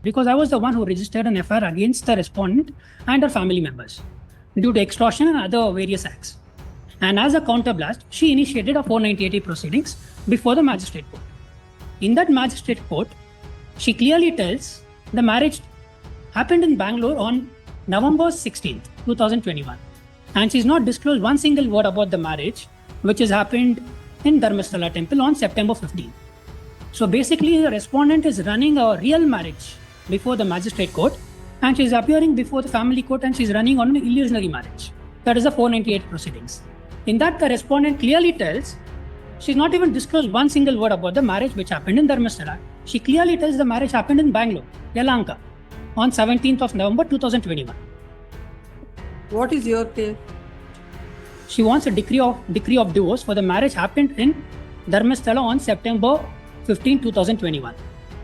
because I was the one who registered an FIR against the respondent and her family members due to extortion and other various acts. And as a counterblast, she initiated a 498A proceedings before the magistrate court. In that magistrate court, she clearly tells the marriage happened in Bangalore on November 16th, 2021. And she's not disclosed one single word about the marriage, which has happened in Dharmasthala temple on September 15th. So basically, the respondent is running a real marriage before the magistrate court, and she's appearing before the family court, and she's running on an illusionary marriage. That is the 498 proceedings. In that, the respondent clearly tells she's not even disclosed one single word about the marriage which happened in Dharmasthala. She clearly tells the marriage happened in Bangalore, Yelahanka, on 17th of November 2021. What is your case? She wants a decree of divorce for the marriage happened in Dharmasthala on September 15, 2021.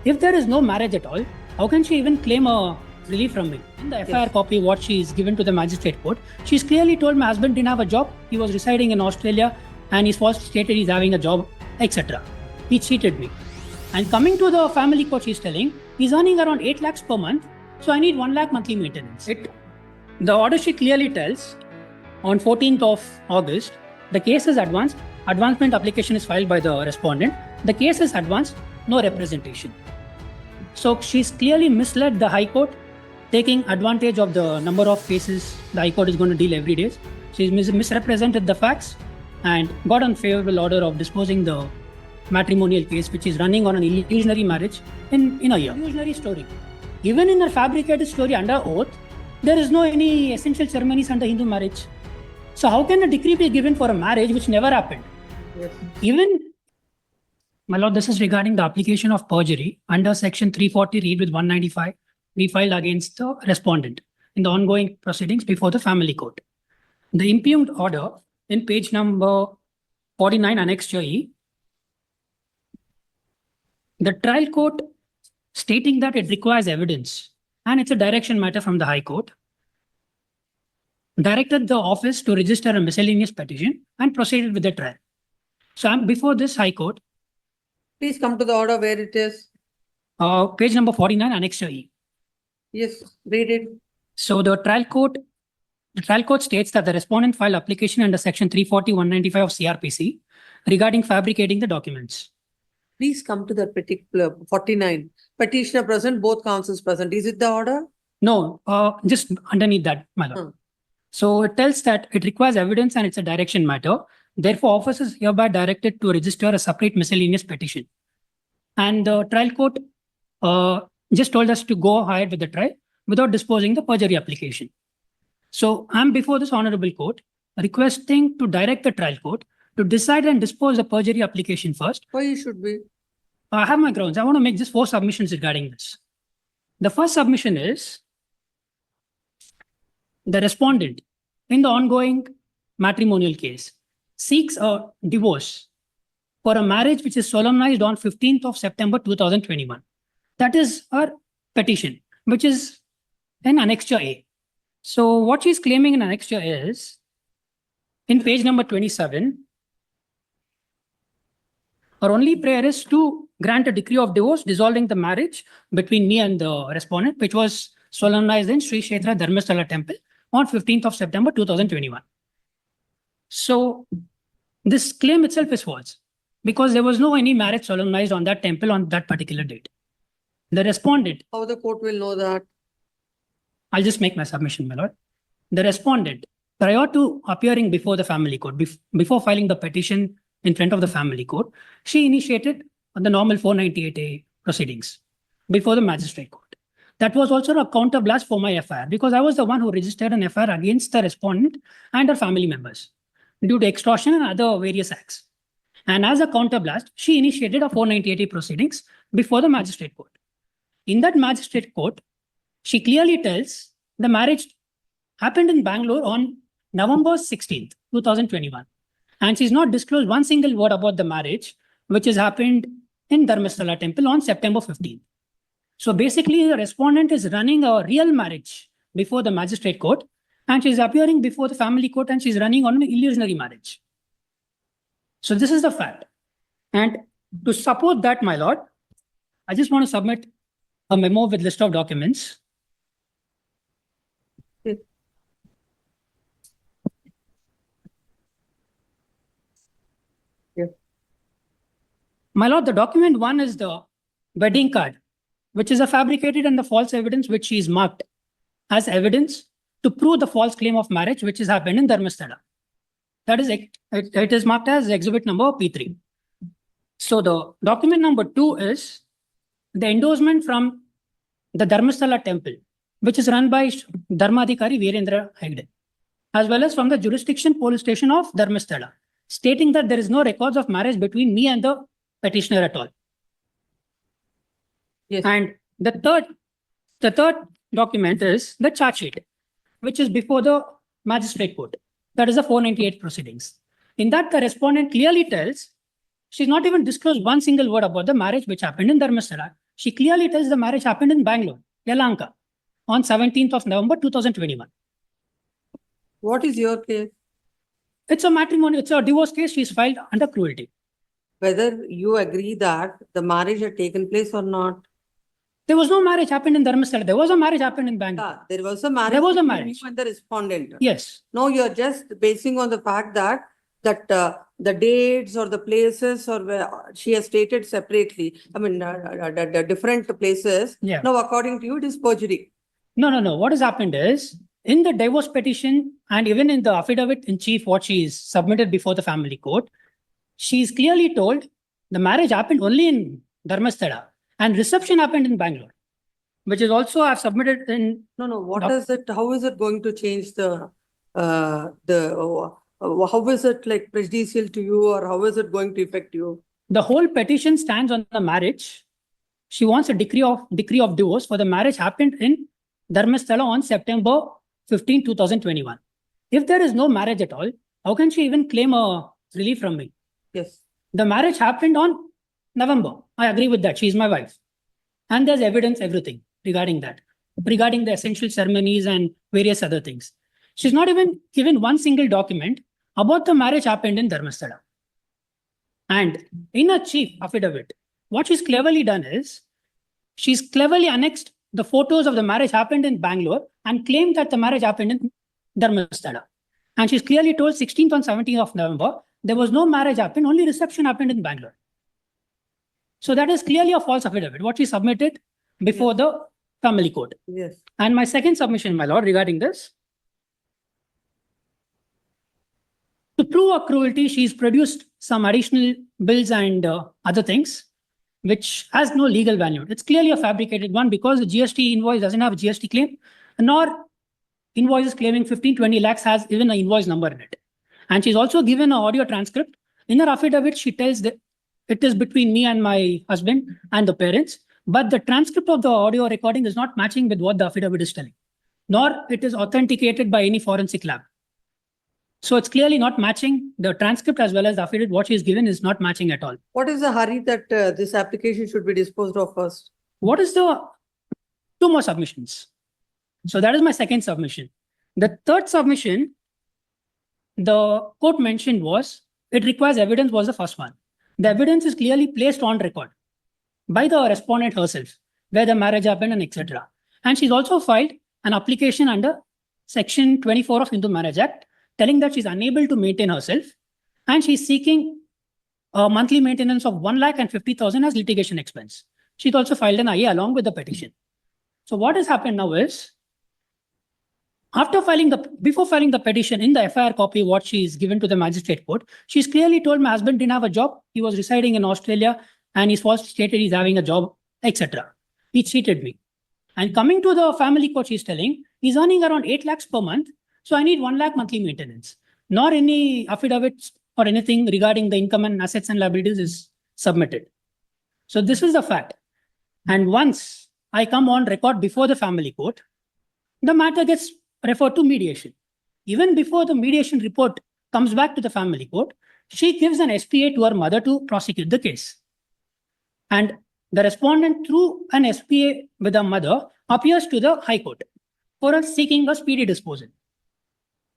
If there is no marriage at all, how can she even claim a relief from me? In the FIR copy, what she is given to the magistrate court, she's clearly told my husband didn't have a job, he was residing in Australia, and he's falsely stated he's having a job, etc. He cheated me. And coming to the family court, she's telling he's earning around 8 lakhs per month, so I need 1 lakh monthly maintenance. The order sheet clearly tells on 14th of August, the case is advanced, advancement application is filed by the respondent, the case is advanced, no representation. So she's clearly misled the High Court, taking advantage of the number of cases the High Court is going to deal every day. She's misrepresented the facts and got unfavorable order of disposing the matrimonial case, which is running on an illusionary marriage in a year. Illusionary story. Even in a fabricated story under oath, there is no any essential ceremonies under Hindu marriage. So how can a decree be given for a marriage which never happened? Yes. Even, my lord, this is regarding the application of perjury under section 340 read with 195 we filed against the respondent in the ongoing proceedings before the family court. The impugned order in page number 49 annexure E, the trial court stating that it requires evidence and it's a direction matter from the High Court, directed the office to register a miscellaneous petition and proceeded with the trial. So I'm before this High Court. Please come to the order where it is. Page number 49, annexure E. Yes, read it. So the trial court states that the respondent filed application under section 340-195 of CRPC regarding fabricating the documents. Please come to the particular 49. Petitioner present, both counsels present. Is it the order? No, just underneath that, my lord. So it tells that it requires evidence and it's a direction matter. Therefore, office is hereby directed to register a separate miscellaneous petition. And the trial court just told us to go ahead with the trial without disposing the perjury application. So I'm before this honorable court requesting to direct the trial court to decide and dispose the perjury application first. Why you should be? I have my grounds. I want to make just 4 submissions regarding this. The first submission is the respondent in the ongoing matrimonial case seeks a divorce for a marriage which is solemnized on 15th of September 2021. That is her petition, which is in annexure A. So what she's claiming in annexure is, in page number 27, her only prayer is to grant a decree of divorce dissolving the marriage between me and the respondent, which was solemnized in Sri Kshetra Dharmasthala temple on 15th of September 2021. So this claim itself is false because there was no any marriage solemnized on that temple on that particular date. The respondent. How the court will know that? I'll just make my submission, my lord. The respondent, prior to appearing before the family court, before filing the petition in front of the family court, she initiated the normal 498A proceedings before the magistrate court. That was also a counterblast for my FIR because I was the one who registered an FIR against the respondent and her family members due to extortion and other various acts. And as a counterblast, she initiated a 498A proceedings before the magistrate court. In that magistrate court, she clearly tells the marriage happened in Bangalore on November 16th, 2021. And she's not disclosed one single word about the marriage, which has happened in Dharmasthala temple on September 15th. So basically, the respondent is running a real marriage before the magistrate court, and she's appearing before the family court, and she's running on an illusionary marriage. So this is the fact. And to support that, my lord, I just want to submit a memo with list of documents. My lord, the document one is the wedding card, which is a fabricated and the false evidence which is marked as evidence to prove the false claim of marriage which has happened in Dharmasthala. That is, it is marked as exhibit number P3. So the document number 2 is the endorsement from the Dharmasthala temple, which is run by Dharmadhikari Virendra Hegde, as well as from the jurisdiction police station of Dharmasthala, stating that there is no records of marriage between me and the petitioner at all. Yes. And the third document is the charge sheet, which is before the magistrate court. That is the 498 proceedings. In that, the respondent clearly tells she's not even disclosed one single word about the marriage which happened in Dharmasthala. She clearly tells the marriage happened in Bangalore, Yelahanka, on 17th of November 2021. What is your case? It's a matrimony, it's a divorce case. She's filed under cruelty. Whether you agree that the marriage had taken place or not? There was no marriage happened in Dharmasthala. There was a marriage happened in Bangalore. There was a marriage. There was a between marriage. You and the respondent. Yes. No, you're just basing on the fact that the dates or the places or where she has stated separately. I mean, the different places. Yeah. Now, according to you, it is perjury. No. What has happened is, in the divorce petition and even in the affidavit in chief, what she is submitted before the family court, she is clearly told the marriage happened only in Dharmasthala and reception happened in Bangalore, which is also I've submitted in. No. What is it? How is it going to change how is it like prejudicial to you, or how is it going to affect you? The whole petition stands on the marriage. She wants a decree of divorce for the marriage happened in Dharmasthala on September 15, 2021. If there is no marriage at all, how can she even claim a relief from me? Yes. The marriage happened on November. I agree with that. She's my wife. And there's evidence, everything regarding that, regarding the essential ceremonies and various other things. She's not even given one single document about the marriage happened in Dharmasthala. And in a chief affidavit, what she's cleverly done is, she's cleverly annexed the photos of the marriage happened in Bangalore and claimed that the marriage happened in Dharmasthala. And she's clearly told 16th and 17th of November, there was no marriage happened, only reception happened in Bangalore. So that is clearly a false affidavit, what she submitted before the family court. Yes. And my second submission, my lord, regarding this, to prove a cruelty, she's produced some additional bills and other things, which has no legal value. It's clearly a fabricated one because the GST invoice doesn't have a GST claim, nor invoices claiming 15-20 lakhs has even an invoice number in it. And she's also given an audio transcript. In her affidavit, she tells that it is between me and my husband and the parents, but the transcript of the audio recording is not matching with what the affidavit is telling, nor it is authenticated by any forensic lab. So it's clearly not matching. The transcript as well as the affidavit, what she is given is not matching at all. What is the hurry that this application should be disposed of first? What is the two more submissions? So that is my second submission. The third submission, the court mentioned was, it requires evidence was the first one. The evidence is clearly placed on record by the respondent herself, where the marriage happened and etc. And she's also filed an application under Section 24 of Hindu Marriage Act, telling that she's unable to maintain herself and she's seeking a monthly maintenance of 1,50,000 as litigation expense. She's also filed an IA along with the petition. So what has happened now is, before filing the petition, in the FIR copy, what she is given to the magistrate court, she's clearly told my husband didn't have a job. He was residing in Australia and he's falsely stated he's having a job, etc. He cheated me. And coming to the family court, she's telling he's earning around 8 lakhs per month. So I need 1 lakh monthly maintenance, nor any affidavits or anything regarding the income and assets and liabilities is submitted. So this is the fact. And once I come on record before the family court, the matter gets referred to mediation. Even before the mediation report comes back to the family court, she gives an SPA to her mother to prosecute the case. And the respondent, through an SPA with her mother, appears to the High Court for her seeking a speedy disposal.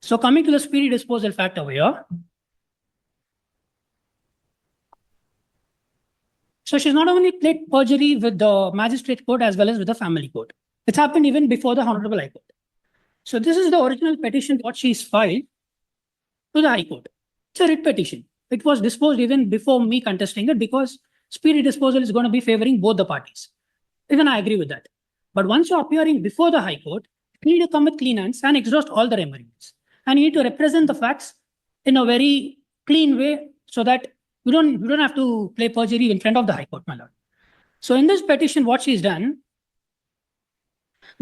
So coming to the speedy disposal fact over here, So she's not only played perjury with the magistrate court as well as with the family court. It's happened even before the Honorable High Court. So this is the original petition what she's filed to the High Court. It's a writ petition. It was disposed even before me contesting it because speedy disposal is going to be favoring both the parties. Even I agree with that. But once you're appearing before the High Court, you need to come with clean hands and exhaust all the remedies. And you need to represent the facts in a very clean way so that you don't have to play perjury in front of the High Court, my lord. So in this petition, what she's done,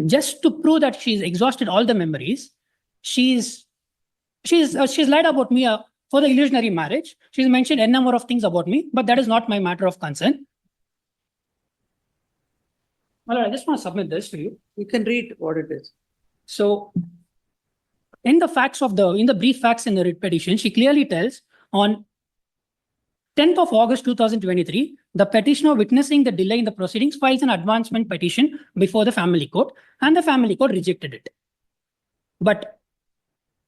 just to prove that she's exhausted all the memories, she's lied about me for the illusionary marriage. She's mentioned a number of things about me, but that is not my matter of concern. Well, I just want to submit this to you. You can read what it is. So, in the brief facts in the writ petition, she clearly tells on 10th of August 2023, the petitioner witnessing the delay in the proceedings files an advancement petition before the family court, and the family court rejected it. But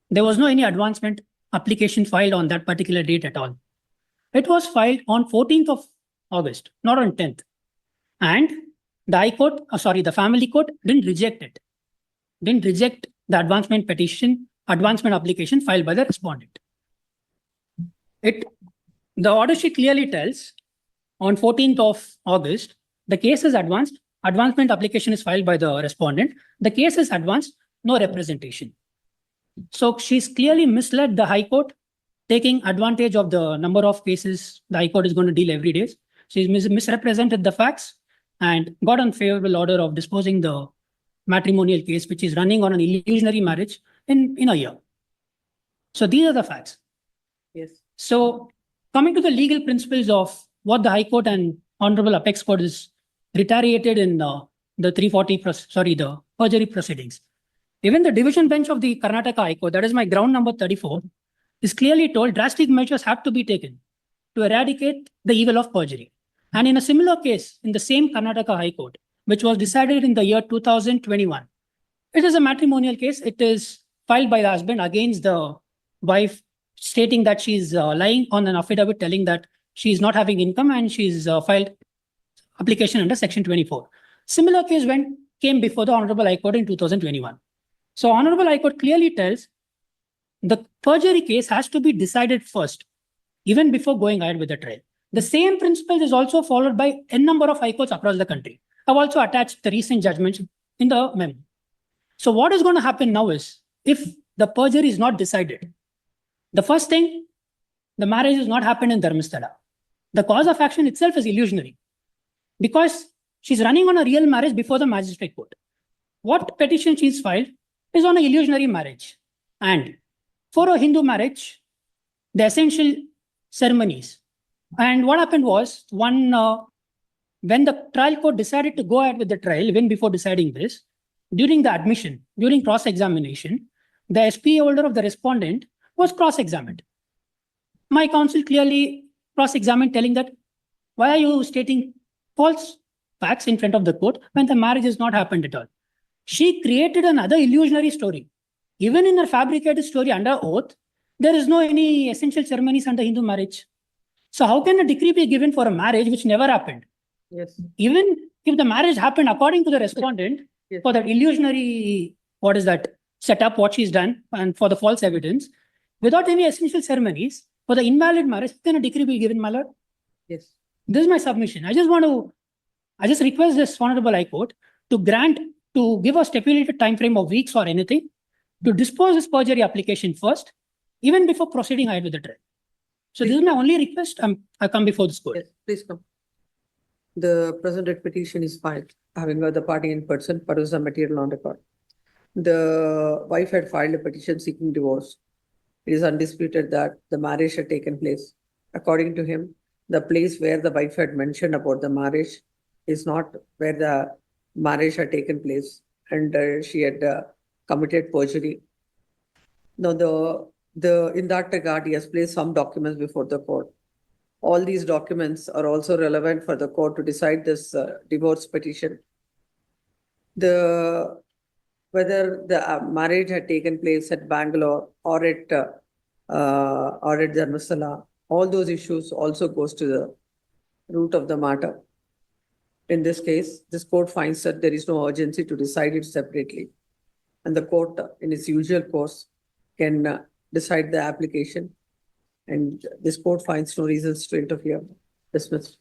there was no any advancement application filed on that particular date at all. It was filed on 14th of August, not on 10th. And the family court didn't reject it. Didn't reject the advancement application filed by the respondent. The order sheet clearly tells on 14th of August, the case is advanced, advancement application is filed by the respondent, the case is advanced, no representation. So she's clearly misled the High Court, taking advantage of the number of cases the High Court is going to deal every day. She's misrepresented the facts and got unfavorable order of disposing the matrimonial case, which is running on an illusionary marriage in a year. So these are the facts. Yes. So coming to the legal principles of what the High Court and Honorable Apex Court is retaliated in the perjury proceedings. Even the division bench of the Karnataka High Court, that is my ground number 34, is clearly told drastic measures have to be taken to eradicate the evil of perjury. And in a similar case, in the same Karnataka High Court, which was decided in the year 2021, it is a matrimonial case. It is filed by the husband against the wife, stating that she's lying on an affidavit telling that she is not having income, and she's filed application under Section 24. Similar case came before the Honorable High Court in 2021. So Honorable High Court clearly tells the perjury case has to be decided first, even before going ahead with the trial. The same principle is also followed by a number of high courts across the country. I've also attached the recent judgments in the memo. So what is going to happen now is, if the perjury is not decided, the first thing, the marriage has not happened in Dharmasthala. The cause of action itself is illusionary because she's running on a real marriage before the magistrate court. What petition she's filed is on an illusionary marriage. And for a Hindu marriage, the essential ceremonies. And what happened was, when the trial court decided to go ahead with the trial, even before deciding this, during the admission, during cross-examination, the SPA holder of the respondent was cross-examined. My counsel clearly cross-examined, telling that, why are you stating false facts in front of the court when the marriage has not happened at all? She created another illusionary story. Even in her fabricated story under oath, there is no any essential ceremonies under Hindu marriage. So how can a decree be given for a marriage which never happened? Yes. Even if the marriage happened according to the respondent, Yes. for that illusionary, setup, what she's done, and for the false evidence, without any essential ceremonies, for the invalid marriage, can a decree be given, my lord? Yes. This is my submission. I just request this Honorable High Court to give a stipulated time frame of weeks or anything to dispose this perjury application first, even before proceeding ahead with the trial. So this is my only request. I come before this court. Yes, please come. The present petition is filed, having heard the party in person, produce the material on record. The wife had filed a petition seeking divorce. It is undisputed that the marriage had taken place. According to him, the place where the wife had mentioned about the marriage is not where the marriage had taken place, and she had committed perjury. Now, in that regard, he has placed some documents before the court. All these documents are also relevant for the court to decide this divorce petition. Whether the marriage had taken place at Bangalore or at Dharmasthala, all those issues also goes to root of the matter. In this case, this court finds that there is no urgency to decide it separately. And the court, in its usual course, can decide the application. And this court finds no reasons to interfere. Dismissed.